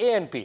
ANP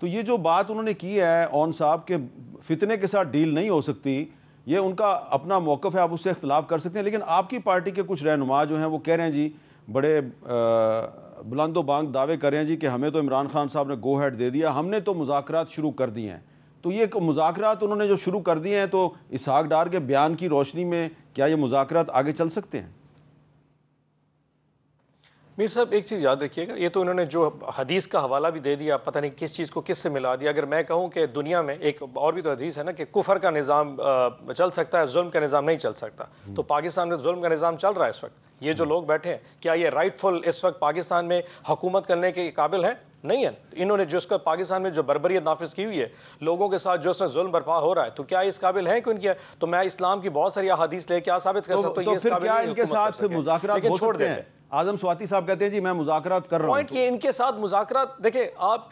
تو یہ جو بات انہوں نے کی ہے اون صاحب کے فتنے کے ساتھ ڈیل نہیں ہو سکتی، یہ ان کا اپنا موقف ہے، آپ اس سے اختلاف کر سکتے ہیں، لیکن آپ کی پارٹی کے کچھ رہنما جو ہیں وہ کہہ رہے ہیں جی، بڑے بلند و بانگ دعوے کر رہے ہیں جی کہ ہمیں تو عمران خان صاحب نے گو ہیڈ دے دیا، ہم نے تو مذاکرات شروع کر دیے ہیں۔ تو یہ مذاکرات انہوں نے جو شروع کر دیے ہیں، تو اسحاق ڈار کے بیان کی روشنی میں کیا یہ مذاکرات آگے چل سکتے ہیں؟ میر صاحب ایک چیز یاد رکھیے گا، یہ تو انہوں نے جو حدیث کا حوالہ بھی دے دیا، پتہ نہیں کس چیز کو کس سے ملا دیا۔ اگر میں کہوں کہ دنیا میں ایک اور بھی تو حدیث ہے نا کہ کفر کا نظام چل سکتا ہے، ظلم کا نظام نہیں چل سکتا، تو پاکستان میں ظلم کا نظام چل رہا ہے اس وقت۔ یہ جو لوگ بیٹھے ہیں، کیا یہ رائٹ فل اس وقت پاکستان میں حکومت کرنے کے قابل ہیں؟ نہیں ہے۔ انہوں نے جو اس کا پاکستان میں جو بربریت نافذ کی ہوئی ہے، لوگوں کے ساتھ جو اس میں ظلم برپا ہو رہا ہے، تو کیا اس قابل ہے کہ ان کی؟ تو میں اسلام کی بہت ساری احادیث لے کے ثابت کر سکتا ہوں تو پھر کیا ان کے ساتھ مذاکرات ہو سکتے ہیں؟ اعظم سواتی صاحب کہتے ہیں جی میں مذاکرات کر رہا ہوں۔ پوائنٹ یہ ان کے ساتھ مذاکرات، دیکھیں آپ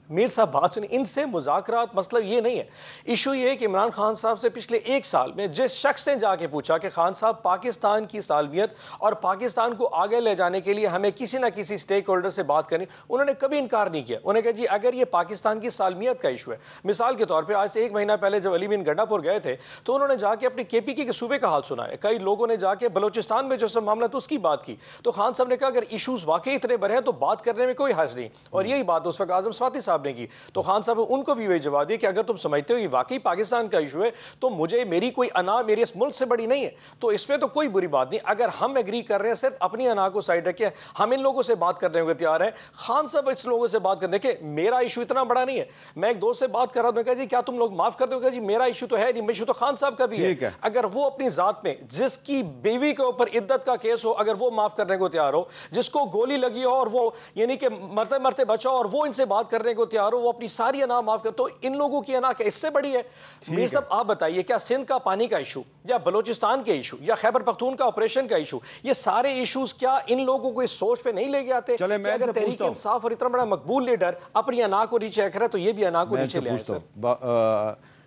میر صاحب بات سنیں، ان سے مذاکرات مطلب یہ نہیں ہے۔ ایشو یہ ہے کہ عمران خان صاحب سے پچھلے ایک سال میں جس شخص نے جا کے پوچھا کہ خان صاحب پاکستان کی سالمیت اور پاکستان کو آگے لے جانے کے لیے ہمیں کسی نہ کسی سٹیک ہولڈر سے بات کرنی، انہوں نے کبھی انکار نہیں کیا۔ انہوں نے کہا جی اگر یہ پاکستان کی سالمیت کا ایشو ہے، مثال کے طور پہ آج سے ایک مہینہ پہلے جب علی بن گنڈا پور گئے تھے تو انہوں نے جا کے اپنے KPK کے صوبے کا حال سنا ہے، کئی لوگوں نے جا کے بلوچستان میں جو سب معاملہ تھا اس کی بات کی، تو خان صاحب نے کہا اگر ایشوز واقعی اتنے بڑے ہیں تو بات کرنے میں کوئی حرج نہیں، اور یہی بات اس وقت اعظم سواتی صاحب نے کی۔ تو خان صاحب ان کو بھی وہی جواب دیا کہ اگر تم سمجھتے ہو یہ واقعی پاکستان کا ایشو ہے تو مجھے میری کوئی انا میرے اس ملک سے بڑی نہیں ہے، تو اس میں تو کوئی بری بات نہیں۔ اگر ہم ایگری کر رہے ہیں صرف اپنی انا کو سائڈ رکھے ہم ان لوگوں سے بات کرنے کو تیار ہیں، خان صاحب اس لوگوں سے بات کرنے کے میرا ایشو اتنا بڑا نہیں ہے۔ میں ایک دوست سے بات کر رہا ہوں، میں کہا جی کیا تم لوگ معاف کر دو گے؟ جی میرا ایشو تو ہے نہیں، ایشو تو خان صاحب کا بھی ہے۔ اگر وہ اپنی ذات میں جس کی بیوی کے اوپر عدت کا کیس ہو، اگر وہ معاف کرنے کو تیار ہو، جس کو گولی لگی ہو اور وہ یعنی کہ مرتے مرتے بچا اور وہ ان سے بات کرنے کو تیار ہو، وہ اپنی ساری انا معاف کر، تو ان لوگوں کی انا اس سے بڑی ہے؟ میر صاحب آپ بتائیے کیا سندھ کا پانی کا ایشو یا بلوچستان کے ایشو یا خیبر پختون کا آپریشن کا ایشو، یہ سارے ایشوز کیا ان لوگوں کو اس سوچ پہ نہیں لے کے آتے کہ اگر تحریک انصاف اور اتنا بڑا مقبول لیڈر اپنی انا کو نیچے رکھ رہا ہے تو یہ بھی انا کو نیچے لے آئے؟ سر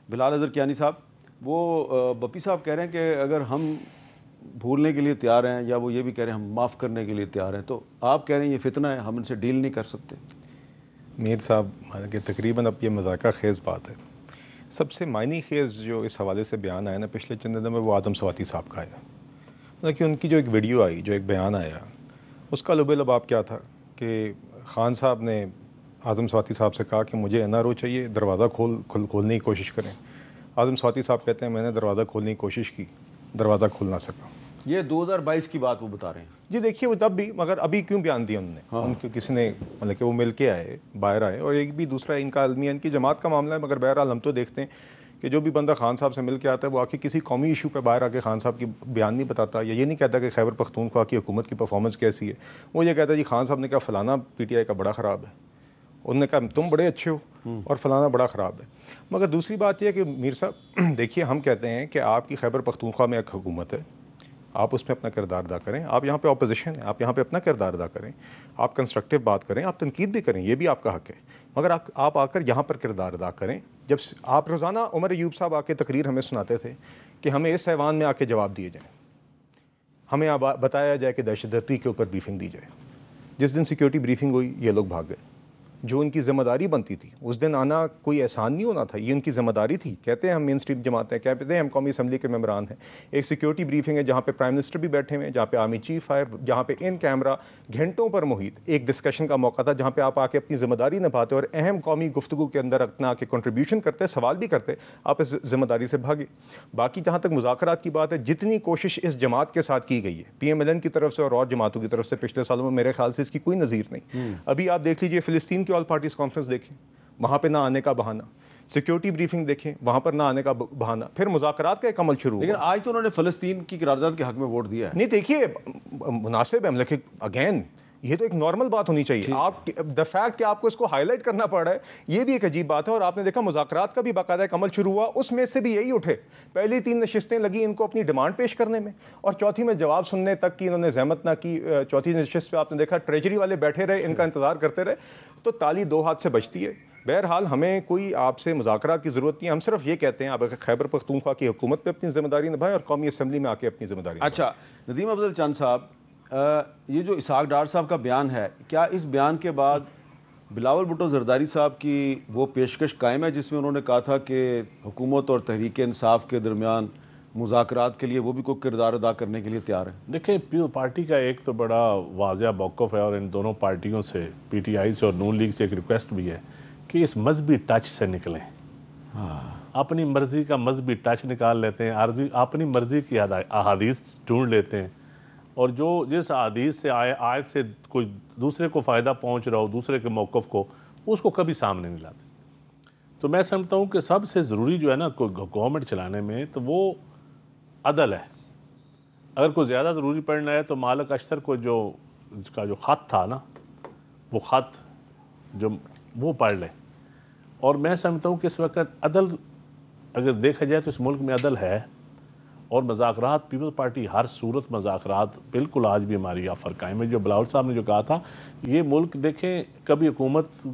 بلال اظہر کیانی صاحب، وہ بپی صاحب کہہ رہے ہیں کہ اگر ہم بھولنے کے لیے تیار ہیں یا وہ یہ بھی کہہ رہے ہیں ہم معاف کرنے کے لیے تیار ہیں، تو آپ کہہ رہے ہیں یہ فتنہ ہے، ہم ان سے ڈیل نہیں کر سکتے۔ میر صاحب کہ تقریباً اب یہ مذاکرہ خیز بات ہے۔ سب سے معنی خیز جو اس حوالے سے بیان آیا نا پچھلے چند دنوں میں، وہ اعظم سواتی صاحب کا آیا، مطلب کہ ان کی جو ایک ویڈیو آئی، جو ایک بیان آیا، اس کا لب لباب کیا تھا کہ خان صاحب نے اعظم سواتی صاحب سے کہا کہ مجھے NRO چاہیے، دروازہ کھولنے کی کوشش کریں۔ اعظم سواتی صاحب کہتے ہیں میں نے دروازہ کھولنے کی کوشش کی، دروازہ کھول نہ سکا۔ یہ 2022 کی بات وہ بتا رہے ہیں جی۔ دیکھیے وہ تب بھی، مگر ابھی کیوں بیان دیا انہوں نے؟ ان کو کسی نے مطلب کہ وہ مل کے آئے، باہر آئے، اور ایک بھی دوسرا ان کا المیہ ان کی جماعت کا معاملہ ہے، مگر بہرحال ہم تو دیکھتے ہیں کہ جو بھی بندہ خان صاحب سے مل کے آتا ہے وہ آ کے کسی قومی ایشو پہ باہر آ کے خان صاحب کی بیان نہیں بتاتا، یا یہ نہیں کہتا کہ خیبر پختونخوا کی حکومت کی پرفارمنس کیسی ہے، وہ یہ کہتا ہے جی خان صاحب نے کہا فلانا PTI کا بڑا خراب ہے، انہوں نے کہا تم بڑے اچھے ہو اور فلانا بڑا خراب ہے۔ مگر دوسری بات یہ ہے کہ میر صاحب دیکھیے ہم کہتے ہیں کہ آپ کی خیبر پختونخوا میں ایک حکومت ہے، آپ اس میں اپنا کردار ادا کریں، آپ یہاں پہ اپوزیشن ہیں، آپ یہاں پہ اپنا کردار ادا کریں، آپ کنسٹرکٹیو بات کریں، آپ تنقید بھی کریں، یہ بھی آپ کا حق ہے، مگر آپ آ کر یہاں پر کردار ادا کریں۔ جب آپ روزانہ عمر ایوب صاحب آ کے تقریر ہمیں سناتے تھے کہ ہمیں اس ایوان میں آ کے جواب دیے جائیں، ہمیں بتایا جائے کہ دہشت گردی کے اوپر بریفنگ دی جائے۔ جس دن سیکیورٹی بریفنگ ہوئی یہ لوگ بھاگ گئے، جو ان کی ذمہ داری بنتی تھی اس دن آنا کوئی احسان نہیں ہونا تھا، یہ ان کی ذمہ داری تھی۔ کہتے ہیں ہم مین اسٹریم جماعت ہیں، کہتے ہیں ہم قومی اسمبلی کے ممبران ہیں، ایک سیکیورٹی بریفنگ ہے جہاں پہ پرائم منسٹر بھی بیٹھے ہوئے ہیں، جہاں پہ آرمی چیف آئے، جہاں پہ ان کیمرہ گھنٹوں پر محیط ایک ڈسکشن کا موقع تھا، جہاں پہ آپ آ کے اپنی ذمہ داری نبھاتے اور اہم قومی گفتگو کے اندر اپنا کے کنٹریبیوشن کرتے، سوال بھی کرتے، آپ اس ذمہ داری سے بھاگے۔ باقی جہاں تک مذاکرات کی بات ہے، جتنی کوشش اس جماعت کے ساتھ کی گئی ہے PMLN کی طرف سے اور جماعتوں کی طرف سے پچھلے سالوں میں، میرے خیال سے اس کی کوئی نظیر نہیں۔ ابھی آپ دیکھ لیجئے فلسطین کی آل پارٹیز کانفرنس دیکھیں، وہاں پہ نہ آنے کا بہانہ، سیکیورٹی بریفنگ دیکھیں، وہاں پر نہ آنے کا بہانہ، پھر مذاکرات کا ایک عمل شروع ہوا۔ لیکن آج تو انہوں نے فلسطین کی قرارداد کے حق میں ووٹ دیا ہے۔ نہیں دیکھیے مناسب ہے، لیکن اگین یہ تو ایک نارمل بات ہونی چاہیے۔ آپ دا فیکٹ کہ آپ کو اس کو ہائی لائٹ کرنا پڑ رہا ہے یہ بھی ایک عجیب بات ہے۔ اور آپ نے دیکھا مذاکرات کا بھی باقاعدہ ایک عمل شروع ہوا، اس میں سے بھی یہی اٹھے، پہلی 3 نشستیں لگی ان کو اپنی ڈیمانڈ پیش کرنے میں، اور چوتھی میں جواب سننے تک کی انہوں نے زحمت نہ کی۔ چوتھی نشست پہ آپ نے دیکھا ٹریجری والے بیٹھے رہے، ان کا انتظار کرتے رہے، تو تالی 2 ہاتھ سے بجتی ہے۔ بہرحال ہمیں کوئی آپ سے مذاکرات کی ضرورت نہیں، ہم صرف یہ کہتے ہیں آپ خیبر پختونخوا کی حکومت پہ اپنی ذمہ داری نبھائیں اور قومی اسمبلی میں آ کے اپنی ذمہ داری نبھائیں۔ اچھا ندیم افضل چند صاحب، یہ جو اسحاق ڈار صاحب کا بیان ہے، کیا اس بیان کے بعد بلاول بھٹو زرداری صاحب کی وہ پیشکش قائم ہے جس میں انہوں نے کہا تھا کہ حکومت اور تحریک انصاف کے درمیان مذاکرات کے لیے وہ بھی کوئی کردار ادا کرنے کے لیے تیار ہیں؟ دیکھیں پیپلز پارٹی کا ایک تو بڑا واضح موقف ہے، اور ان دونوں پارٹیوں سے پی ٹی آئی سے اور نون لیگ سے ایک ریکویسٹ بھی ہے کہ اس مذہبی ٹچ سے نکلیں. اپنی مرضی کا مذہبی ٹچ نکال لیتے ہیں، اپنی مرضی کی احادیث ڈھونڈ لیتے ہیں، اور جو جس حدیث سے آیت سے کوئی دوسرے کو فائدہ پہنچ رہا ہو، دوسرے کے موقف کو، اس کو کبھی سامنے نہیں لاتے. تو میں سمجھتا ہوں کہ سب سے ضروری جو ہے نا کوئی گورنمنٹ چلانے میں تو وہ عدل ہے. اگر کوئی زیادہ ضروری پڑنا ہے تو مالک اشتر کو اس کا جو خط تھا نا، وہ خط جو وہ پڑھ لیں. اور میں سمجھتا ہوں کہ اس وقت عدل اگر دیکھا جائے تو اس ملک میں عدل ہے، اور مذاکرات پیپلز پارٹی ہر صورت مذاکرات بالکل آج بھی ہماری آفر قائم ہے. جو بلاول صاحب نے جو کہا تھا، یہ ملک دیکھیں کبھی حکومت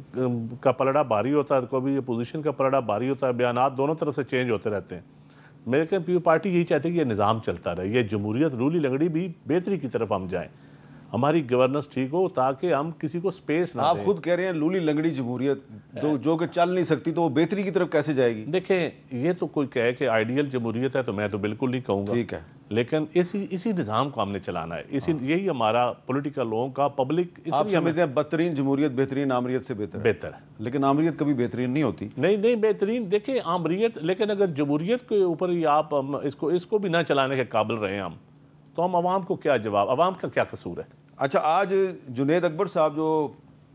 کا پلڑا بھاری ہوتا ہے، کبھی اپوزیشن کا پلڑا بھاری ہوتا ہے، بیانات دونوں طرف سے چینج ہوتے رہتے ہیں. میرے خیال پیپلز پارٹی یہی چاہتی ہے کہ یہ نظام چلتا رہے، یہ جمہوریت رولی لنگڑی بھی بہتری کی طرف ہم جائیں، ہماری گورننس ٹھیک ہو تاکہ ہم کسی کو سپیس نہ دیں. آپ خود کہہ رہے ہیں لولی لنگڑی جمہوریت جو کہ چل نہیں سکتی، تو وہ بہتری کی طرف کیسے جائے گی؟ دیکھیں یہ تو کوئی کہے کہ آئیڈیل جمہوریت ہے تو میں تو بالکل نہیں کہوں گا، ٹھیک ہے، لیکن اسی نظام کو ہم نے چلانا ہے. یہی ہمارا پولیٹیکل لوگوں کا پبلک. آپ سمجھتے ہیں بدترین جمہوریت بہترین آمریت سے بہتر ہے؟ لیکن آمریت کبھی بہترین نہیں ہوتی. نہیں بہترین دیکھیں آمریت، لیکن اگر جمہوریت کے اوپر ہی آپ اس کو بھی نہ چلانے کے قابل رہے ہم، تو ہم عوام کو کیا جواب، عوام کا کیا قصور ہے؟ اچھا، آج جنید اکبر صاحب جو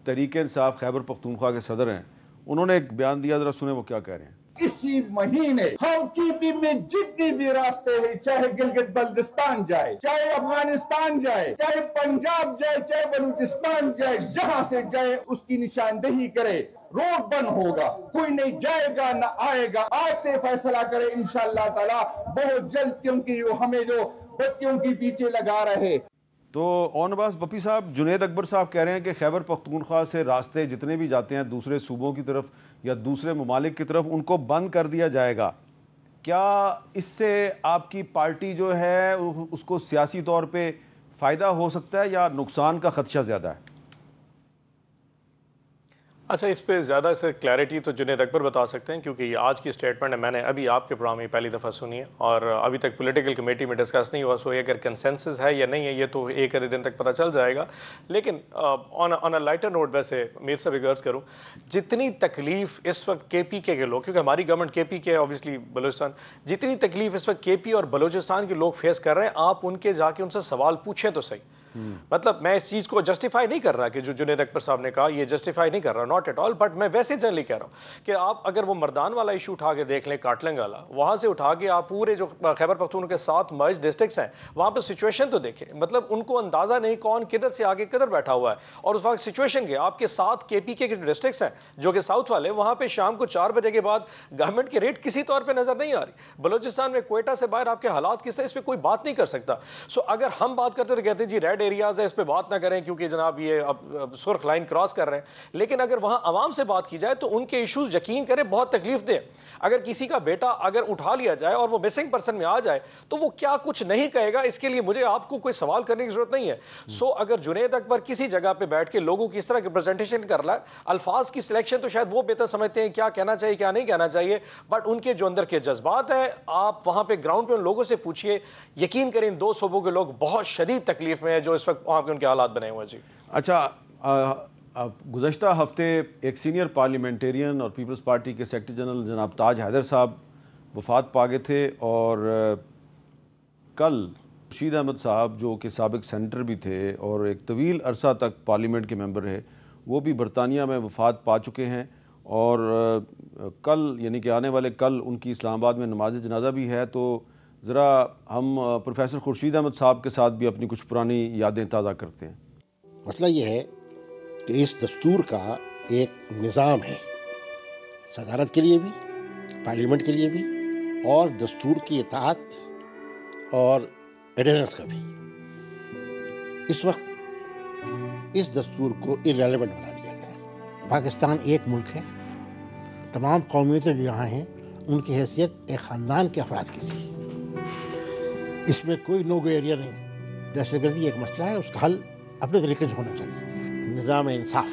تحریک انصاف خیبر پختونخوا کے صدر ہیں، انہوں نے ایک بیان دیا، ذرا سنیں وہ کیا کہہ رہے ہیں. اسی مہینے ہاؤس کیپنگ میں جتنی بھی راستے ہیں، چاہے گلگت بلتستان جائے، چاہے افغانستان جائے، چاہے پنجاب جائے، چاہے بلوچستان جائے، جہاں سے جائے اس کی نشاندہی کرے. روڈ بند ہوگا، کوئی نہیں جائے گا نہ آئے گا. آج سے فیصلہ کرے انشاءاللہ تعالی بہت جلد، کیونکہ ہمیں جو بچوں کے پیچھے لگا رہے. تو اون عباس بپی صاحب، جنید اکبر صاحب کہہ رہے ہیں کہ خیبر پختونخوا سے راستے جتنے بھی جاتے ہیں دوسرے صوبوں کی طرف یا دوسرے ممالک کی طرف، ان کو بند کر دیا جائے گا. کیا اس سے آپ کی پارٹی جو ہے اس کو سیاسی طور پہ فائدہ ہو سکتا ہے یا نقصان کا خدشہ زیادہ ہے؟ اچھا، اس پہ زیادہ سے کلیئرٹی تو جنید اکبر بتا سکتے ہیں، کیونکہ یہ آج کی سٹیٹمنٹ ہے، میں نے ابھی آپ کے پروگرام میں پہلی دفعہ سنی ہے، اور ابھی تک پولیٹیکل کمیٹی میں ڈسکس نہیں ہوا. سو اگر کنسنسس ہے یا نہیں ہے یہ تو ایک آدھے دن تک پتہ چل جائے گا. لیکن آن اے لائٹر نوٹ، ویسے میر صاحب ایک عرض کروں، جتنی تکلیف اس وقت کے پی کے لوگ، کیونکہ ہماری گورنمنٹ کے پی کے اوبیسلی بلوچستان، جتنی تکلیف اس وقت کے پی اور بلوچستان کے لوگ فیس کر رہے ہیں، آپ ان کے جا کے ان سے سوال پوچھیں تو صحیح. مطلب میں اس چیز کو جسٹیفائی نہیں کر رہا کہ جو جنید اکبر صاحب نے کہا یہ جسٹیفائی نہیں کر رہا، ناٹ ایٹ آل، بٹ میں ویسے جنرلی کہہ رہا ہوں کہ آپ اگر وہ مردان والا ایشو اٹھا کے دیکھ لیں، کاٹلنگ والا، وہاں سے اٹھا کے آپ پورے جو خیبر پختونخوا کے 7 مرج ڈسٹرکٹس ہیں وہاں پہ سچویشن تو دیکھیں. مطلب ان کو اندازہ نہیں کون کدھر سے آگے کدھر بیٹھا ہوا ہے، اور اس وقت سچویشن کے آپ کے 7 کے پی کے ڈسٹرکٹس ہیں جو کہ ساؤتھ والے، وہاں پہ شام کو 4 بجے کے بعد گورنمنٹ کی ریٹ کسی طور پہ نظر نہیں آ رہی. بلوچستان میں کوئٹہ سے باہر آپ کے حالات کس طرح، اس پہ کوئی بات نہیں کر سکتا. سو اگر ہم بات کرتے تو کہتے ہیں جی ریڈ ایریاز ہے، اس پہ بات نہ کریں کیونکہ جناب یہ اب سرخ لائن کراس کر رہے ہیں. لیکن اگر وہاں عوام سے بات کی جائے تو ان کے ایشوز یقین کریں بہت تکلیف دہ. اگر کسی کا بیٹا اگر اٹھا لیا جائے اور وہ مسنگ پرسن میں آ جائے تو وہ کیا کچھ نہیں کہے گا، اس کے لیے مجھے آپ کو کوئی سوال کرنے کی ضرورت نہیں ہے. سو اگر جنید اکبر کسی جگہ پہ بیٹھ کے لوگوں کی اس طرح کی پریزنٹیشن کر رہا ہے، الفاظ کی سلیکشن تو شاید وہ بہتر سمجھتے ہیں کیا کہنا چاہیے کیا نہیں کہنا چاہیے، بٹ ان کے جو اندر کے جذبات ہیں آپ وہاں پہ گراؤنڈ پہ ان لوگوں سے پوچھیے. یقین کریں 2 صوبوں کے لوگ بہت شدید تکلیف میں ہیں جو اس وقت وہاں پہ ان کے حالات بنے ہوئے ہیں. جی اچھا، گزشتہ ہفتے ایک سینئر پارلیمنٹیرین اور پیپلز پارٹی کے سیکرٹری جنرل جناب تاج حیدر صاحب وفات پا گئے تھے، اور کل خورشید احمد صاحب جو کہ سابق سینیٹر بھی تھے اور ایک طویل عرصہ تک پارلیمنٹ کے ممبر رہے، وہ بھی برطانیہ میں وفات پا چکے ہیں. اور کل یعنی کہ آنے والے کل ان کی اسلام آباد میں نماز جنازہ بھی ہے. تو ذرا ہم پروفیسر خورشید احمد صاحب کے ساتھ بھی اپنی کچھ پرانی یادیں تازہ کرتے ہیں. مسئلہ یہ ہے کہ اس دستور کا ایک نظام ہے، صدارت کے لیے بھی، پارلیمنٹ کے لیے بھی، اور دستور کی اطاعت اور ایڈیرنس کا بھی. اس وقت اس دستور کو ارریلیونٹ بنا دیا گیا ہے. پاکستان ایک ملک ہے، تمام قومیتیں جو یہاں ہیں ان کی حیثیت ایک خاندان کے افراد کی تھی. اس میں کوئی نو گو ایریا نہیں. دہشت گردی ایک مسئلہ ہے، اس کا حل اپنے طریقے سے ہونا چاہیے. نظام انصاف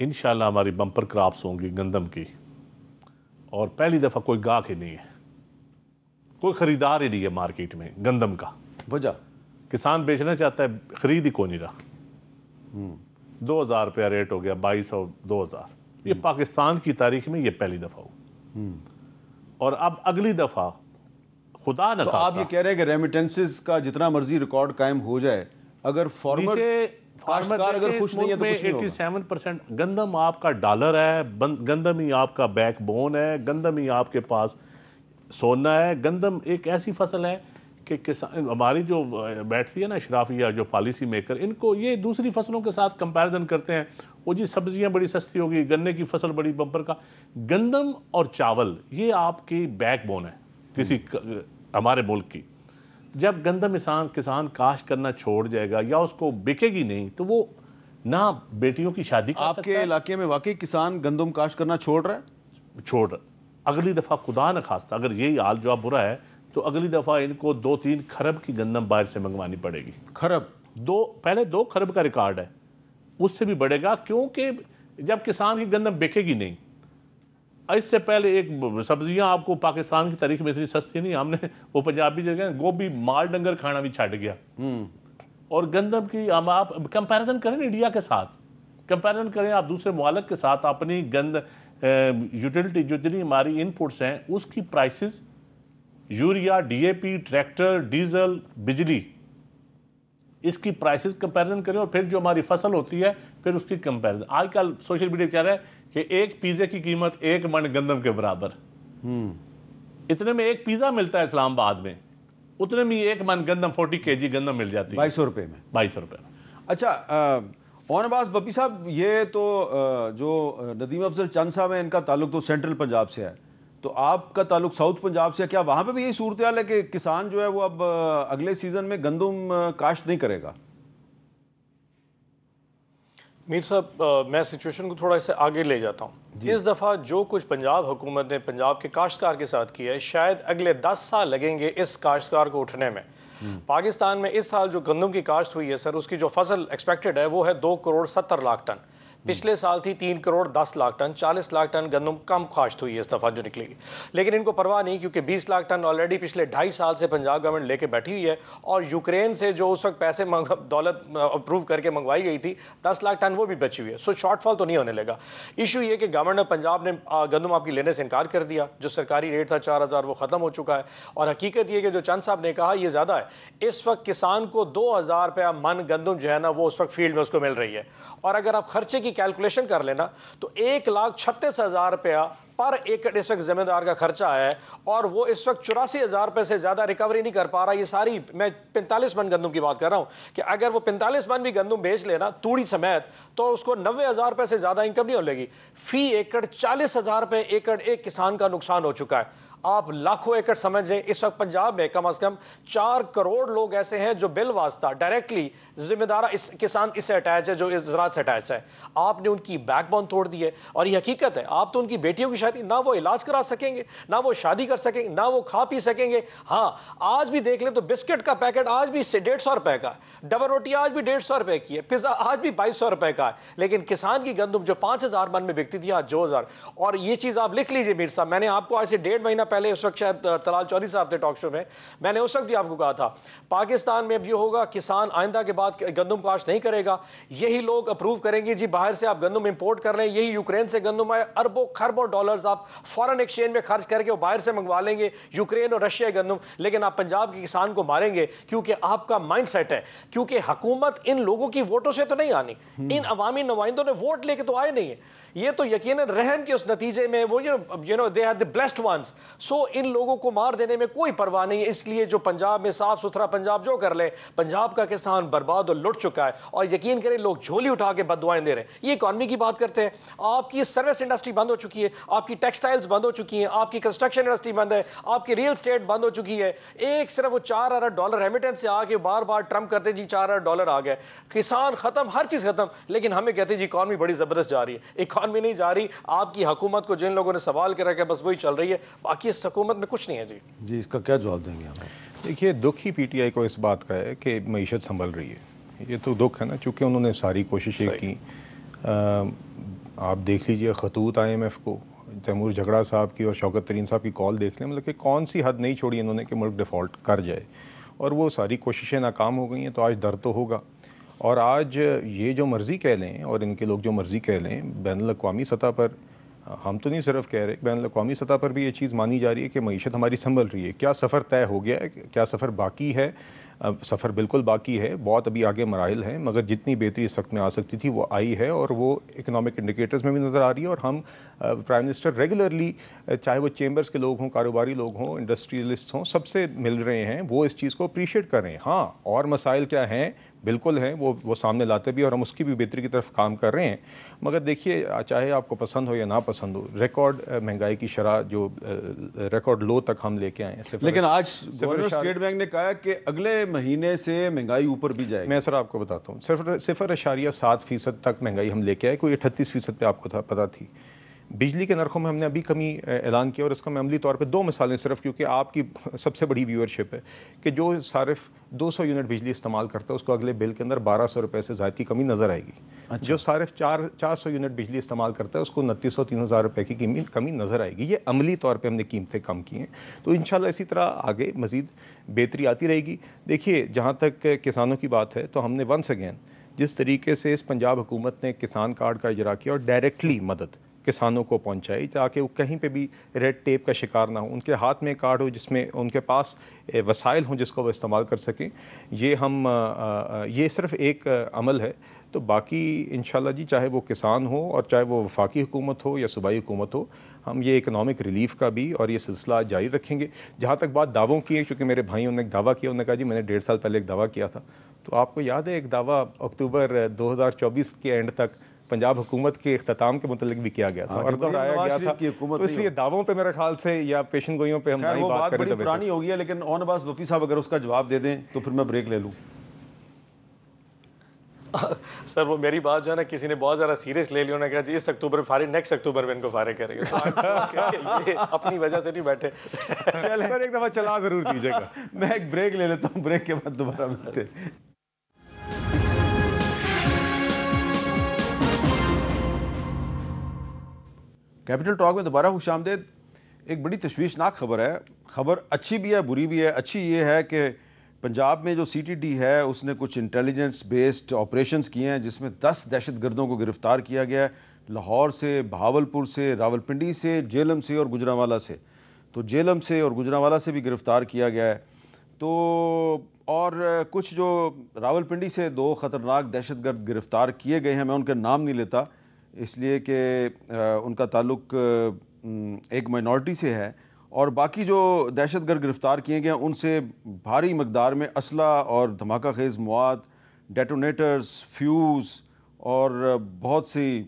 انشاءاللہ ہماری بمپر کراپس ہوں گی گندم کی، اور پہلی دفعہ کوئی گاہک ہی نہیں ہے، کوئی خریدار ہی نہیں ہے مارکیٹ میں گندم کا. وجہ کسان بیچنا چاہتا ہے، خرید ہی کوئی نہیں رہا. 2000 روپیہ ریٹ ہو گیا، 2200 2000. یہ پاکستان کی تاریخ میں یہ پہلی دفعہ ہو. اور اب اگلی دفعہ خدا نہ تو آپ یہ کہہ رہے ہیں کہ ریمیٹنسز کا جتنا مرضی ریکارڈ قائم ہو جائے، اگر فارمر کاشتکار اگر خوش نہیں ہے تو کچھ نہیں ہوگا. 87% گندم آپ کا ڈالر ہے، گندم ہی آپ کا بیک بون ہے، گندم ہی آپ کے پاس سونا ہے. گندم ایک ایسی فصل ہے کہ کسان، ہماری جو بیٹھتی ہے نا اشرافیہ جو پالیسی میکر، ان کو یہ دوسری فصلوں کے ساتھ کمپیریزن کرتے ہیں. وہ جی سبزیاں بڑی سستی ہوگی، گنے کی فصل بڑی بمپر کا. گندم اور چاول یہ آپ کی بیک بون ہے کسی ہمارے ملک کی. جب گندم کسان کاشت کرنا چھوڑ جائے گا یا اس کو بکے گی نہیں تو وہ نہ بیٹیوں کی شادی کر سکتا ہے. آپ کے علاقے میں واقعی کسان گندم کاشت کرنا چھوڑ رہا ہے؟ چھوڑ رہا. اگلی دفعہ خدا نہ خواستہ اگر یہی حال جو اب برا ہے تو اگلی دفعہ ان کو 2-3 خرب کی گندم باہر سے منگوانی پڑے گی. خرب؟ پہلے 2 خرب کا ریکارڈ ہے، اس سے بھی بڑھے گا، کیونکہ جب کسان کی گندم بکے گی نہیں. اس سے پہلے ایک سبزیاں آپ کو پاکستان کی تاریخ میں اتنی سستی نہیں، ہم نے وہ پنجابی جگہ گوبھی مال ڈنگر کھانا بھی چھٹ گیا. اور گندم کی ہم آپ کمپیریزن کریں انڈیا کے ساتھ، کمپیریزن کریں آپ دوسرے ممالک کے ساتھ، اپنی یوٹیلٹی جتنی ہماری ان پٹس ہیں اس کی prices, urea, D A P, tractor, diesel, بجلی، اس کی پرائسز کمپیریزن کریں، اور پھر جو ہماری فصل ہوتی ہے پھر اس کی کمپیریزن. آج کل سوشل میڈیا چل رہا ہے کہ ایک پیزے کی قیمت 1 من گندم کے برابر. اتنے میں ایک پیزا ملتا ہے اسلام آباد میں، اتنے میں 1 من گندم 40 kg گندم مل جاتی ہے 2200 روپے میں. 2200 روپے میں. اچھا اون عباس بپی صاحب، یہ تو جو ندیم افضل چند صاحب ہیں ان کا تعلق تو سینٹرل پنجاب سے ہے، تو آپ کا تعلق ساؤتھ پنجاب سے ہے. کیا وہاں پہ بھی یہی صورتحال ہے کہ کسان جو ہے وہ اب اگلے سیزن میں گندم کاشت نہیں کرے گا؟ میر صاحب میں سچویشن کو تھوڑا اسے آگے لے جاتا ہوں. اس دفعہ جو کچھ پنجاب حکومت نے پنجاب کے کاشتکار کے ساتھ کیا ہے، شاید اگلے 10 سال لگیں گے اس کاشتکار کو اٹھنے میں. پاکستان میں اس سال جو گندم کی کاشت ہوئی ہے سر، اس کی جو فصل ایکسپیکٹڈ ہے وہ ہے 2 کروڑ 70 لاکھ ٹن. پچھلے سال تھی 3 کروڑ 10 لاکھ ٹن. 40 لاکھ ٹن گندم کم کاشت ہوئی ہے اس دفعہ جو نکلے گی. لیکن ان کو پرواہ نہیں، کیونکہ 20 لاکھ ٹن آلریڈی پچھلے 2.5 سال سے پنجاب گورنمنٹ لے کے بیٹھی ہوئی ہے. اور یوکرین سے جو اس وقت پیسے دولت اپروو کر کے منگوائی گئی تھی 10 لاکھ ٹن وہ بھی بچی ہوئی ہے. سو شارٹ فال تو نہیں ہونے لگا. ایشو یہ کہ گورنمنٹ پنجاب نے گندم آپ کی لینے سے انکار کر دیا. جو سرکاری ریٹ تھا 4000 وہ ختم ہو چکا ہے. اور حقیقت یہ کہ جو چند صاحب نے کہا یہ زیادہ ہے. اس وقت کسان کو 2000 روپیہ من گندم جو ہے نا وہ اس وقت فیلڈ میں اس کو مل رہی ہے. اور اگر آپ خرچے کی کیلکولیشن کر لینا تو 1,36,000 روپیہ پر ایکڑ اس وقت ذمہ دار کا خرچہ ہے. اور وہ اس وقت 84,000 روپے سے زیادہ ریکوری نہیں کر پا رہا. یہ ساری میں 45 من گندم کی بات کر رہا ہوں کہ اگر وہ 45 من بھی گندم بیچ لینا توڑی سمیت تو اس کو 90,000 روپے سے زیادہ انکم نہیں ہو لے گی. فی ایکڑ 40,000 روپے ایکڑ ایک کسان کا نقصان ہو چکا ہے. آپ لاکھوں ایکڑ سمجھیں. اس وقت پنجاب میں کم از کم 4 کروڑ لوگ ایسے ہیں جو بل واسطہ ڈائریکٹلی ذمہ دار اس کسان اس سے اٹیچ ہے، جو اس زراعت سے اٹیچ ہے. آپ نے ان کی بیک بون توڑ دی ہے. اور یہ حقیقت ہے، آپ تو ان کی بیٹیوں کی شادی نہ وہ علاج کرا سکیں گے، نہ وہ شادی کر سکیں گے، نہ وہ کھا پی سکیں گے. ہاں آج بھی دیکھ لیں تو بسکٹ کا پیکٹ آج بھی 150 روپے کا ہے، ڈبل روٹی آج بھی 150 روپے کی ہے، پیزا آج بھی 2200 روپے کا ہے. لیکن کسان کی گندم جو 5000 من میں بکتی تھی آج 2000. اور یہ چیز آپ لکھ لیجئے میر صاحب، میں نے آپ کو آج سے 1.5 مہینہ پہلے، اس وقت شاید طلال چودھری صاحب تھے ٹاک شو میں نے اس وقت بھی آپ کو کہا تھا پاکستان میں اب یہ ہوگا، کسان آئندہ کے بعد گندم کاشت نہیں کرے گا. یہی لوگ اپروو کریں گے جی باہر سے آپ گندم امپورٹ کر لیں. یہی یوکرین سے گندم آئے، اربوں خربوں ڈالرز آپ فارن ایکسچینج میں خرچ کر کے وہ باہر سے منگوا لیں گے یوکرین اور رشیا گندم. لیکن آپ پنجاب کے کسان کو ماریں گے کیونکہ آپ کا مائنڈ سیٹ ہے. کیونکہ حکومت ان لوگوں کی ووٹوں سے تو نہیں آنی، ان عوامی نمائندوں نے ووٹ لے کے تو آئے نہیں ہیں. یہ تو یقیناً رحم کے اس نتیجے میں وہ they are the blessed ones. سو ان لوگوں کو مار دینے میں کوئی پرواہ نہیں ہے. اس لیے جو پنجاب میں صاف ستھرا پنجاب جو کر لے، پنجاب کا کسان برباد اور لٹ چکا ہے. اور یقین کریں لوگ جھولی اٹھا کے بد دعائیں دے رہے ہیں. یہ اکانومی کی بات کرتے ہیں. آپ کی سروس انڈسٹری بند ہو چکی ہے، آپ کی ٹیکسٹائلز بند ہو چکی ہیں، آپ کی کنسٹرکشن انڈسٹری بند ہے، آپ کی ریل اسٹیٹ بند ہو چکی ہے. ایک صرف وہ $4 ارب ریمیٹنس سے آ کے بار بار ٹرمپ کرتے جی $4 ارب آ گئے، کسان ختم، ہر چیز ختم. لیکن ہمیں کہتے جی اکانومی بڑی زبردست جا رہی ہے. اکانومی نہیں جا رہی. آپ کی حکومت کو جن لوگوں نے سوال کر رکھا ہے بس وہی چل رہی ہے، باقی اس حکومت میں کچھ نہیں ہے. جی اس کا کیا جواب دیں گے آپ؟ دیکھیے دکھ ہی پی ٹی آئی کو اس بات کا ہے کہ معیشت سنبھل رہی ہے. یہ تو دکھ ہے نا، چونکہ انہوں نے ساری کوششیں کی. آپ دیکھ لیجئے خطوط IMF کو، تیمور جھگڑا صاحب کی اور شوکت ترین صاحب کی کال دیکھ لیں، مطلب کہ کون سی حد نہیں چھوڑی انہوں نے کہ ملک ڈیفالٹ کر جائے، اور وہ ساری کوششیں ناکام ہو گئی ہیں. تو آج درد تو ہوگا. اور آج یہ جو مرضی کہہ لیں اور ان کے لوگ جو مرضی کہہ لیں، بین الاقوامی سطح پر ہم تو نہیں صرف کہہ رہے، بین الاقوامی سطح پر بھی یہ چیز مانی جا رہی ہے کہ معیشت ہماری سنبھل رہی ہے. کیا سفر طے ہو گیا ہے؟ کیا سفر باقی ہے؟ سفر بالکل باقی ہے، بہت ابھی آگے مراحل ہیں، مگر جتنی بہتری اس وقت میں آ سکتی تھی وہ آئی ہے، اور وہ اکنامک انڈیکیٹرز میں بھی نظر آ رہی ہے. اور ہم پرائم منسٹر ریگولرلی، چاہے وہ چیمبرز کے لوگ ہوں، کاروباری لوگ ہوں، انڈسٹریلسٹ ہوں، سب سے مل رہے ہیں، وہ اس چیز کو اپریشیٹ کر رہے ہیں. ہاں، اور مسائل کیا ہیں بالکل ہیں، وہ سامنے لاتے بھی، اور ہم اس کی بھی بہتری کی طرف کام کر رہے ہیں. مگر دیکھیے، چاہے آپ کو پسند ہو یا نہ پسند ہو، ریکارڈ مہنگائی کی شرح جو ریکارڈ لو تک ہم لے کے آئے ہیں. لیکن آج گورنر اسٹیٹ بینک نے کہا کہ اگلے مہینے سے مہنگائی اوپر بھی جائے گی. میں سر آپ کو بتاتا ہوں، 0.7% تک مہنگائی ہم لے کے آئے. کوئی 38% پہ آپ کو پتہ تھی. بجلی کے نرخوں میں ہم نے ابھی کمی اعلان کیا، اور اس کا میں عملی طور پہ 2 مثالیں صرف، کیونکہ آپ کی سب سے بڑی ویورشپ ہے، کہ جو صارف 200 یونٹ بجلی استعمال کرتا ہے اس کو اگلے بل کے اندر 1200 روپے سے زائد کی کمی نظر آئے گی. جو صارف 400 یونٹ بجلی استعمال کرتا ہے اس کو 2900-3000 روپے کی کمی نظر آئے گی. یہ عملی طور پہ ہم نے قیمتیں کم کی ہیں. تو انشاءاللہ اسی طرح آگے مزید بہتری آتی رہے گی. دیکھیے، جہاں تک کسانوں کی بات ہے تو ہم نے ونس اگین جس طریقے سے اس پنجاب حکومت نے کسان کارڈ کا اجرا کیا اور ڈائریکٹلی مدد کسانوں کو پہنچائی، تاکہ وہ کہیں پہ بھی ریڈ ٹیپ کا شکار نہ ہو، ان کے ہاتھ میں کارڈ ہو جس میں ان کے پاس وسائل ہوں جس کو وہ استعمال کر سکیں. یہ صرف ایک عمل ہے. تو باقی انشاءاللہ جی، چاہے وہ کسان ہو اور چاہے وہ وفاقی حکومت ہو یا صوبائی حکومت ہو، ہم یہ اکنامک ریلیف کا بھی اور یہ سلسلہ جاری رکھیں گے. جہاں تک بات دعووں کی ہے، چونکہ میرے بھائیوں نے ایک دعویٰ کیا، انہوں نے کہا جی میں نے 1.5 سال پہلے ایک دعویٰ کیا تھا. تو آپ کو یاد ہے ایک دعویٰ اکتوبر 2024 کے اینڈ تک پنجاب حکومت کے اختتام کے متعلق بھی کیا گیا تھا اور دہرایا گیا تھا. تو اس لیے دعووں پہ میرے خیال سے یا پیشن گوئیوں پہ ہم وہ بات بڑی پرانی ہو گئی ہے. لیکن اون عباس بپی صاحب اگر اس کا جواب دے دیں تو پھر میں بریک لے لوں. سر وہ میری بات جو ہے نا کسی نے بہت زیادہ سیریس لے لی، انہوں نے کہا جی اس اکتوبر فارغ، نیکسٹ اکتوبر میں ان کو فارغ کریں گے. اپنی وجہ سے نہیں بیٹھے. سر ایک دفعہ چلا ضرور دیجیے گا. میں ایک بریک لے لیتا ہوں، بریک کے بعد دوبارہ ملتے ہیں. کیپٹل ٹاک میں دوبارہ خوش آمدید. ایک بڑی تشویشناک خبر ہے. خبر اچھی بھی ہے، بری بھی ہے. اچھی یہ ہے کہ پنجاب میں جو CTD ہے اس نے کچھ انٹیلیجنس بیسڈ آپریشنز کیے ہیں جس میں 10 دہشت گردوں کو گرفتار کیا گیا ہے، لاہور سے، بہاولپور سے، راولپنڈی سے، جہلم سے اور گوجرانوالا سے. تو جہلم سے اور گوجرانوالا سے بھی گرفتار کیا گیا ہے. تو اور کچھ جو راولپنڈی سے 2 خطرناک دہشت گرد گرفتار کیے گئے ہیں، میں ان کا نام نہیں لیتا اس لیے کہ ان کا تعلق ایک مائنورٹی سے ہے. اور باقی جو دہشت گرد گرفتار کیے گئے ہیں ان سے بھاری مقدار میں اسلحہ اور دھماکہ خیز مواد، ڈیٹونیٹرز، فیوز اور بہت سی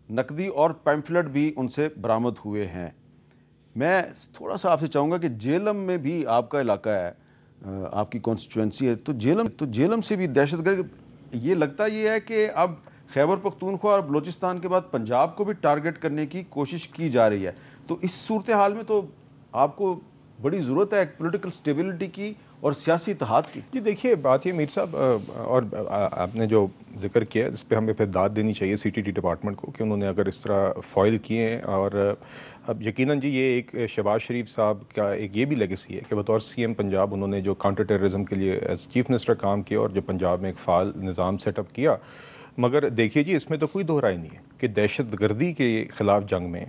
نقدی اور پیمفلٹ بھی ان سے برآمد ہوئے ہیں. میں تھوڑا سا آپ سے چاہوں گا کہ جہلم میں بھی آپ کا علاقہ ہے، آپ کی کانسٹیچوئنسی ہے، تو جہلم سے بھی دہشت گرد، یہ لگتا یہ ہے کہ اب خیبر پختونخوا اور بلوچستان کے بعد پنجاب کو بھی ٹارگٹ کرنے کی کوشش کی جا رہی ہے. تو اس صورتحال میں تو آپ کو بڑی ضرورت ہے ایک پولیٹیکل سٹیبلٹی کی اور سیاسی اتحاد کی. جی دیکھیے، بات یہ میر صاحب، اور آپ نے جو ذکر کیا اس پہ ہمیں پھر داد دینی چاہیے CTD ڈپارٹمنٹ کو کہ انہوں نے اگر اس طرح فائل کیے ہیں. اور اب یقیناً جی یہ ایک شہباز شریف صاحب کا ایک یہ بھی لیگیسی ہے کہ بطور CM پنجاب انہوں نے جو کاؤنٹر ٹیررزم کے لیے ایز چیف منسٹر کام کیا اور جو پنجاب میں ایک فعال نظام سیٹ اپ کیا. مگر دیکھیے جی، اس میں تو کوئی دو رائے نہیں ہے کہ دہشت گردی کے خلاف جنگ میں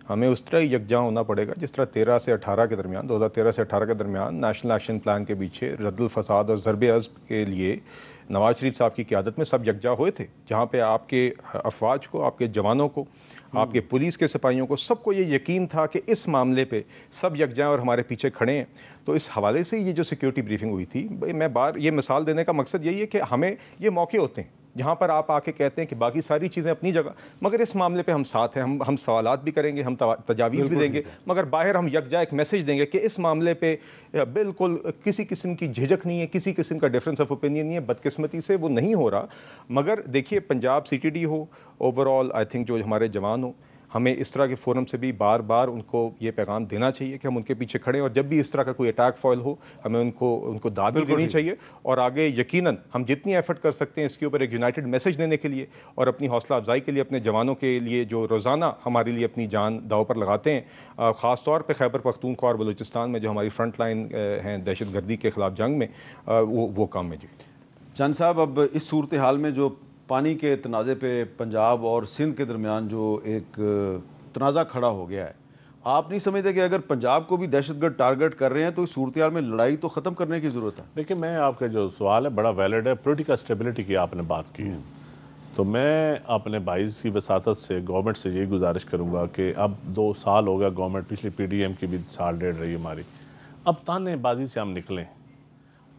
ہمیں اس طرح یکجاں ہونا پڑے گا جس طرح 13 سے 18 کے درمیان 2013 سے 18 کے درمیان نیشنل ایکشن پلان کے پیچھے رد الفساد اور ضرب عزب کے لیے نواز شریف صاحب کی قیادت میں سب یکجا ہوئے تھے، جہاں پہ آپ کے افواج کو، آپ کے جوانوں کو، آپ کے پولیس کے سپاہیوں کو، سب کو یہ یقین تھا کہ اس معاملے پہ سب یکجا اور ہمارے پیچھے کھڑے ہیں. تو اس حوالے سے یہ جو سیکیورٹی بریفنگ ہوئی تھی، میں یہ مثال دینے کا مقصد یہی ہے کہ ہمیں یہ موقع ہوتے ہیں جہاں پر آپ آ کے کہتے ہیں کہ باقی ساری چیزیں اپنی جگہ، مگر اس معاملے پہ ہم ساتھ ہیں، ہم سوالات بھی کریں گے، ہم تجاویز بھی دیں گے، مگر باہر ہم یکجا ایک میسیج دیں گے کہ اس معاملے پہ بالکل کسی قسم کی جھجک نہیں ہے، کسی قسم کا ڈفرینس آف اوپینین نہیں ہے. بدقسمتی سے وہ نہیں ہو رہا. مگر دیکھیے، Punjab CTD who, over all I think جو ہمارے جوان ہوں، ہمیں اس طرح کے فورم سے بھی بار بار ان کو یہ پیغام دینا چاہیے کہ ہم ان کے پیچھے کھڑے ہیں، اور جب بھی اس طرح کا کوئی اٹیک فائل ہو ہمیں ان کو داد بھی دینی چاہیے، اور آگے یقیناً ہم جتنی ایفرٹ کر سکتے ہیں اس کے اوپر ایک یونائٹڈ میسج دینے کے لیے اور اپنی حوصلہ افزائی کے لیے اپنے جوانوں کے لیے جو روزانہ ہمارے لیے اپنی جان داؤ پر لگاتے ہیں، خاص طور پہ خیبر پختونخوا اور بلوچستان میں جو ہماری فرنٹ لائن ہیں دہشت گردی کے خلاف جنگ میں، وہ کام میں جی۔ چند صاحب، اب اس صورتحال میں جو پانی کے تنازع پہ پنجاب اور سندھ کے درمیان جو ایک تنازع کھڑا ہو گیا ہے، آپ نہیں سمجھتے کہ اگر پنجاب کو بھی دہشت گرد ٹارگٹ کر رہے ہیں تو اس صورتحال میں لڑائی تو ختم کرنے کی ضرورت ہے؟ دیکھیں، میں آپ کا جو سوال ہے بڑا ویلڈ ہے، پولیٹیکل اسٹیبلٹی کی آپ نے بات کی ہے، تو میں اپنے بھائی کی وساطت سے گورنمنٹ سے یہی گزارش کروں گا کہ اب 2 سال ہو گیا گورنمنٹ، پچھلی پی ڈی ایم کی بھی 1.5 سال رہی ہماری، اب تانے بازی سے ہم نکلیں۔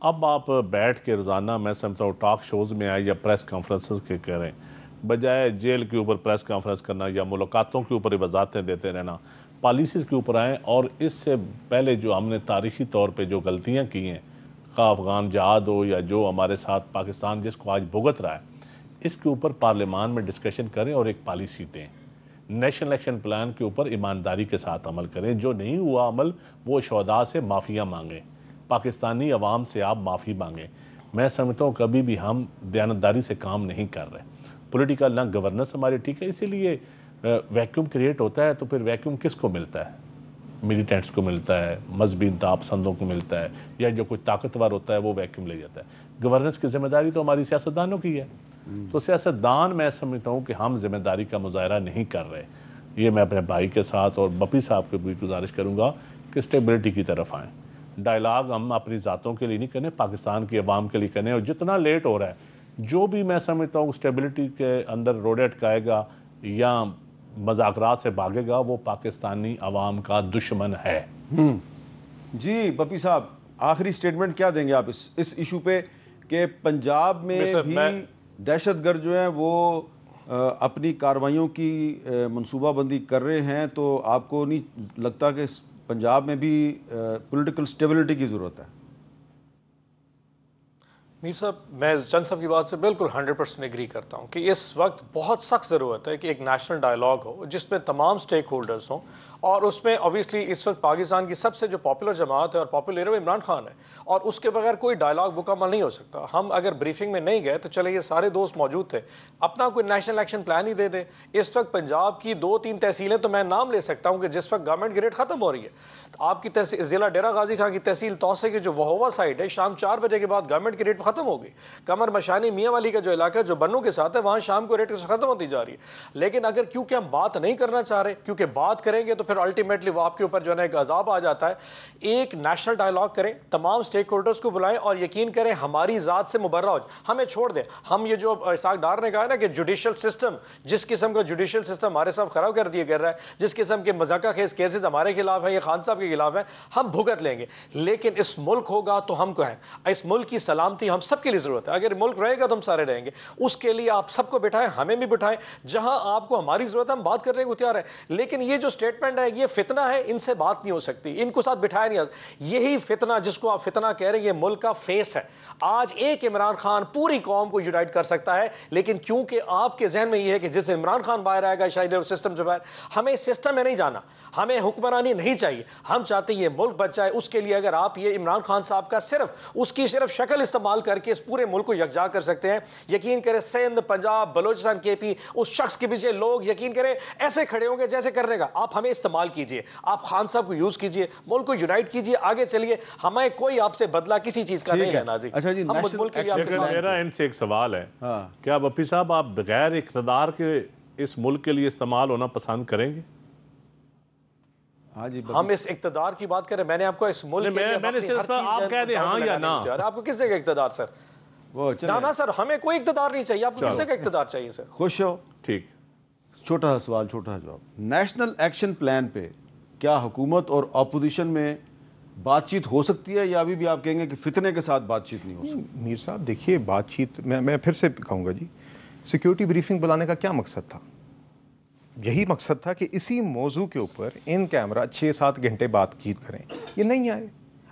اب آپ بیٹھ کے روزانہ میں سمجھتا ہوں ٹاک شوز میں آئے یا پریس کانفرنسز کے کریں، بجائے جیل کے اوپر پریس کانفرنس کرنا یا ملاقاتوں کے اوپر وضاحتیں دیتے رہنا، پالیسیز کے اوپر آئیں، اور اس سے پہلے جو ہم نے تاریخی طور پہ جو غلطیاں کی ہیں، خواہ افغان جہاد ہو یا جو ہمارے ساتھ پاکستان جس کو آج بھگت رہا ہے، اس کے اوپر پارلیمان میں ڈسکشن کریں اور ایک پالیسی دیں۔ نیشنل ایکشن پلان کے اوپر ایمانداری کے ساتھ عمل کریں، جو نہیں ہوا عمل وہ شہداء سے معافیاں مانگیں، پاکستانی عوام سے آپ معافی مانگیں۔ میں سمجھتا ہوں کبھی بھی ہم دیانتداری سے کام نہیں کر رہے، پولیٹیکل نہ گورننس ہماری ٹھیک ہے، اسی لیے ویکیوم کریٹ ہوتا ہے، تو پھر ویکیوم کس کو ملتا ہے؟ ملیٹنٹس کو ملتا ہے، مذہبی انتہا پسندوں کو ملتا ہے، یا جو کچھ طاقتور ہوتا ہے وہ ویکیوم لے جاتا ہے۔ گورننس کی ذمہ داری تو ہماری سیاستدانوں کی ہے، تو سیاستدان میں سمجھتا ہوں کہ ہم ذمہ داری کا مظاہرہ نہیں کر رہے۔ یہ میں اپنے بھائی کے ساتھ اور بپی صاحب کو بھی گزارش کروں گا کہ اسٹیبلٹی کی طرف آئیں، ڈائلاگ ہم اپنی ذاتوں کے لیے نہیں کریں، پاکستان کی عوام کے لیے کریں، اور جتنا لیٹ ہو رہا ہے، جو بھی میں سمجھتا ہوں اسٹیبلٹی کے اندر روڑے اٹکائے گا یا مذاکرات سے بھاگے گا، وہ پاکستانی عوام کا دشمن ہے۔ جی بپی صاحب، آخری سٹیٹمنٹ کیا دیں گے آپ اس ایشو پہ کہ پنجاب میں بھی دہشت گرد جو ہیں وہ اپنی کارروائیوں کی منصوبہ بندی کر رہے ہیں، تو آپ کو نہیں لگتا کہ پنجاب میں بھی پولیٹیکل سٹیبلٹی کی ضرورت ہے؟ میر صاحب، میں چند صاحب کی بات سے بالکل 100% ایگری کرتا ہوں کہ اس وقت بہت سخت ضرورت ہے کہ ایک نیشنل ڈائلاگ ہو جس میں تمام سٹیک ہولڈرز ہوں، اور اس میں اوبیسلی اس وقت پاکستان کی سب سے جو پاپولر جماعت ہے اور پاپولر لیڈر عمران خان ہے، اور اس کے بغیر کوئی ڈائلاگ مکمل نہیں ہو سکتا۔ ہم اگر بریفنگ میں نہیں گئے تو چلے یہ سارے دوست موجود تھے، اپنا کوئی نیشنل ایکشن پلان ہی دے دیں۔ اس وقت پنجاب کی 2-3 تحصیلیں تو میں نام لے سکتا ہوں کہ جس وقت گورنمنٹ کی ریٹ ختم ہو رہی ہے، آپ کی ضلع ڈیرہ غازی خان کی تحصیل توسے کی جو وہوہ سائڈ ہے، شام 4 بجے کے بعد گورنمنٹ کی ریٹ ختم ہو گئی۔ قمر مشانی میاں والی کا جو علاقہ جو بنوں کے ساتھ ہے، وہاں شام کو ریٹ ختم ہوتی جا رہی ہے۔ لیکن اگر کیونکہ ہم بات نہیں کرنا چاہ رہے، کیونکہ بات کریں گے تو پھر الٹیمیٹلی وہ آپ کے اوپر جو ہے نا ایک عذاب آ جاتا ہے۔ ایک نیشنل ڈائلاگ کریں، تمام سٹیک ہولڈرز کو بلائیں، اور یقین کریں ہماری ذات سے مبرہ ہو، ہمیں چھوڑ دیں۔ ہم یہ جو اسحاق ڈار نے کہا نا کہ جوڈیشل سسٹم، جس قسم کا جوڈیشل سسٹم ہمارے ساتھ خراب کر دیا کر رہا ہے، جس قسم کے مذاکرہ خیز کیسز ہمارے خلاف ہیں یا خان صاحب کے خلاف ہیں، ہم بھگت لیں گے، لیکن اس ملک ہوگا تو ہم کو ہے، اس ملک کی سلامتی ہم سب کے لیے ضرورت ہے۔ اگر ملک رہے گا تو ہم سارے رہیں گے، اس کے لیے آپ سب کو بٹھائیں، ہمیں بھی بٹھائیں، جہاں آپ کو ہماری ضرورت ہے ہم بات کرنے کو تیار ہے۔ لیکن یہ جو سٹیٹمنٹ ہے یہ فتنہ ہے، ان سے بات نہیں ہو سکتی، ان کو ساتھ بٹھایا نہیں آتا۔ یہی فتنہ جس کو آپ فتنہ کہہ رہے ہیں، یہ ملک کا فیس ہے۔ آج ایک عمران خان پوری قوم کو یونائٹ کر سکتا ہے، لیکن کیونکہ آپ کے ذہن میں یہ ہے کہ جس عمران خان باہر آئے گا شاید سسٹم سے باہر، ہمیں سسٹم میں نہیں جانا، ہمیں حکمرانی نہیں چاہیے، ہم چاہتے ہیں یہ ملک بچ جائے۔ اس کے لیے اگر آپ یہ عمران خان صاحب کا اس کی صرف شکل استعمال کر کے اس پورے ملک کو یکجا کر سکتے ہیں، یقین کریں سندھ، پنجاب، بلوچستان، کے پی، اس شخص کے پیچھے لوگ یقین کریں ایسے کھڑے ہوں گے جیسے کرنے کا۔ آپ ہمیں استعمال کیجئے، آپ خان صاحب کو یوز کیجئے، ملک کو یونائٹ کیجئے، آگے چلیے، ہمیں کوئی آپ سے بدلہ کسی چیز کا نہیں لینا۔ اچھا جی، میرا ان سے ایک سوال ہے، کیا بپی صاحب آپ بغیر اقتدار کے اس ملک کے لیے استعمال ہونا پسند کریں گے؟ ہم اس اقتدار کی بات کریں، میں نے آپ کو اس ملک کے لیے آپ کہہ دیں ہاں یا نا، آپ کو کس سے کا اقتدار سر؟ نا سر، ہمیں کوئی اقتدار نہیں چاہیے، آپ کو کس سے کا اقتدار چاہیے سر؟ خوش ہو؟ ٹھیک، چھوٹا سا سوال، چھوٹا سا جواب۔ نیشنل ایکشن پلان پہ کیا حکومت اور اپوزیشن میں بات چیت ہو سکتی ہے، یا ابھی بھی آپ کہیں گے کہ فتنے کے ساتھ بات چیت نہیں ہو سکتی؟ میر صاحب دیکھیے، بات چیت میں پھر سے کہوں گا جی، سیکیورٹی بریفنگ بلانے کا کیا مقصد تھا؟ یہی مقصد تھا کہ اسی موضوع کے اوپر ان کیمرہ 6-7 گھنٹے بات چیت کریں، یہ نہیں آئے۔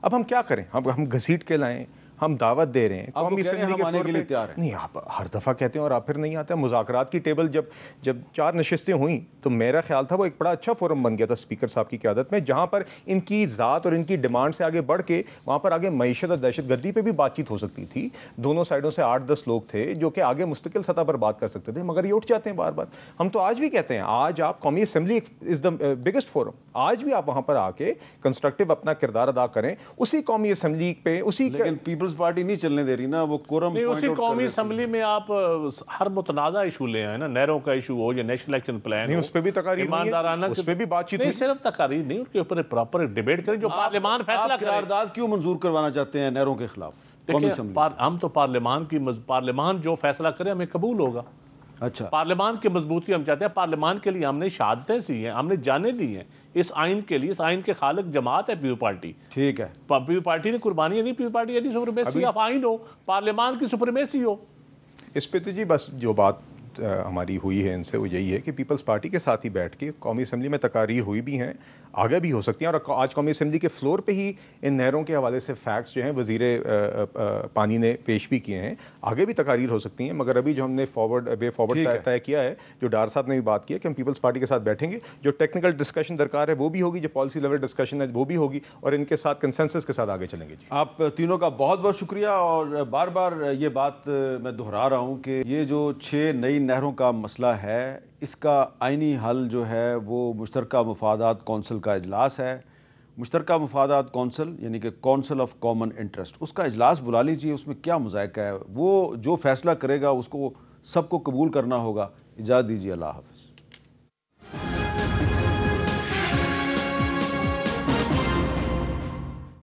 اب ہم کیا کریں؟ ہم گھسیٹ کے لائیں، ہم دعوت دے رہے ہیں قومی اسمبلی کے آنے کے لیے تیار ہیں. نہیں آپ ہر دفعہ کہتے ہیں اور آپ پھر نہیں آتے. مذاکرات کی ٹیبل جب 4 نشستیں ہوئیں تو میرا خیال تھا وہ ایک بڑا اچھا فورم بن گیا تھا اسپیکر صاحب کی قیادت میں, جہاں پر ان کی ذات اور ان کی ڈیمانڈ سے آگے بڑھ کے وہاں پر آگے معیشت اور دہشت گردی پہ بھی بات چیت ہو سکتی تھی. دونوں سائڈوں سے 8-10 لوگ تھے جو کہ آگے مستقل سطح پر بات کر سکتے تھے, مگر یہ اٹھ جاتے ہیں بار بار. ہم تو آج بھی کہتے ہیں آج آپ قومی assembly is the biggest forum, آج بھی آپ وہاں پر آ کے کنسٹرکٹیو اپنا کردار ادا کریں اسی قومی اسمبلی پہ. لیکن پیپلز پارٹی نہیں چلنے دے رہی نا, وہ کورم اسی قومی اسمبلی میں آپ ہر متنازع ایشو لے آئے نا, نہروں کا ایشو ہو یا نیشنل ایکشن پلان, نہیں اس پہ بھی تقاریر ایماندارانہ, اس پہ بھی بات چیت نہیں صرف تقاریر نہیں, ان کے اوپر پراپر ڈیبیٹ کریں جو پارلیمان فیصلہ کرے. قرارداد کیوں منظور کروانا چاہتے ہیں نہروں کے خلاف؟ ہم تو پارلیمان جو فیصلہ کرے ہمیں قبول ہوگا. اچھا, پارلیمان کی مضبوطی ہم چاہتے ہیں. پارلیمان کے لیے ہم نے شہادتیں سی ہیں, ہم نے جانیں دی ہیں اس آئین کے لیے. اس آئین کے خالق جماعت ہے پیپل پارٹی. ٹھیک ہے, پیپل پارٹی نے قربانی نہیں, پیپل پارٹی یعنی سپریمیسی آف آئین ہو, پارلیمان کی سپریمیسی ہو. اس پہ تو جی بس جو بات ہماری ہوئی ہے ان سے وہ یہی ہے کہ پیپلز پارٹی کے ساتھ ہی بیٹھ کے قومی اسمبلی میں تقاریر ہوئی بھی ہیں, آگے بھی ہو سکتی ہیں, اور آج قومی اسمبلی کے فلور پہ ہی ان نہروں کے حوالے سے فیکٹس جو ہیں وزیر پانی نے پیش بھی کیے ہیں, آگے بھی تقاریر ہو سکتی ہیں. مگر ابھی جو ہم نے وے فارورڈ طے کیا ہے, جو ڈار صاحب نے بھی بات کی ہے کہ ہم پیپلز پارٹی کے ساتھ بیٹھیں گے, جو ٹیکنیکل ڈسکشن درکار ہے وہ بھی ہوگی, جو پالیسی لیول ڈسکشن ہے وہ بھی ہوگی, اور ان کے ساتھ کنسنسس کے ساتھ آگے چلیں گے. جی آپ تینوں کا بہت بہت شکریہ, اور بار بار یہ بات میں دہرا رہا ہوں کہ یہ جو 6 نئی نہروں کا مسئلہ ہے, اس کا آئینی حل جو ہے وہ مشترکہ مفادات کونسل کا اجلاس ہے. مشترکہ مفادات کونسل یعنی کہ کونسل آف کامن انٹرسٹ, اس کا اجلاس بلا لیجیے. اس میں کیا مذائقہ ہے, وہ جو فیصلہ کرے گا اس کو سب کو قبول کرنا ہوگا. اجازت دیجیے, اللہ حافظ.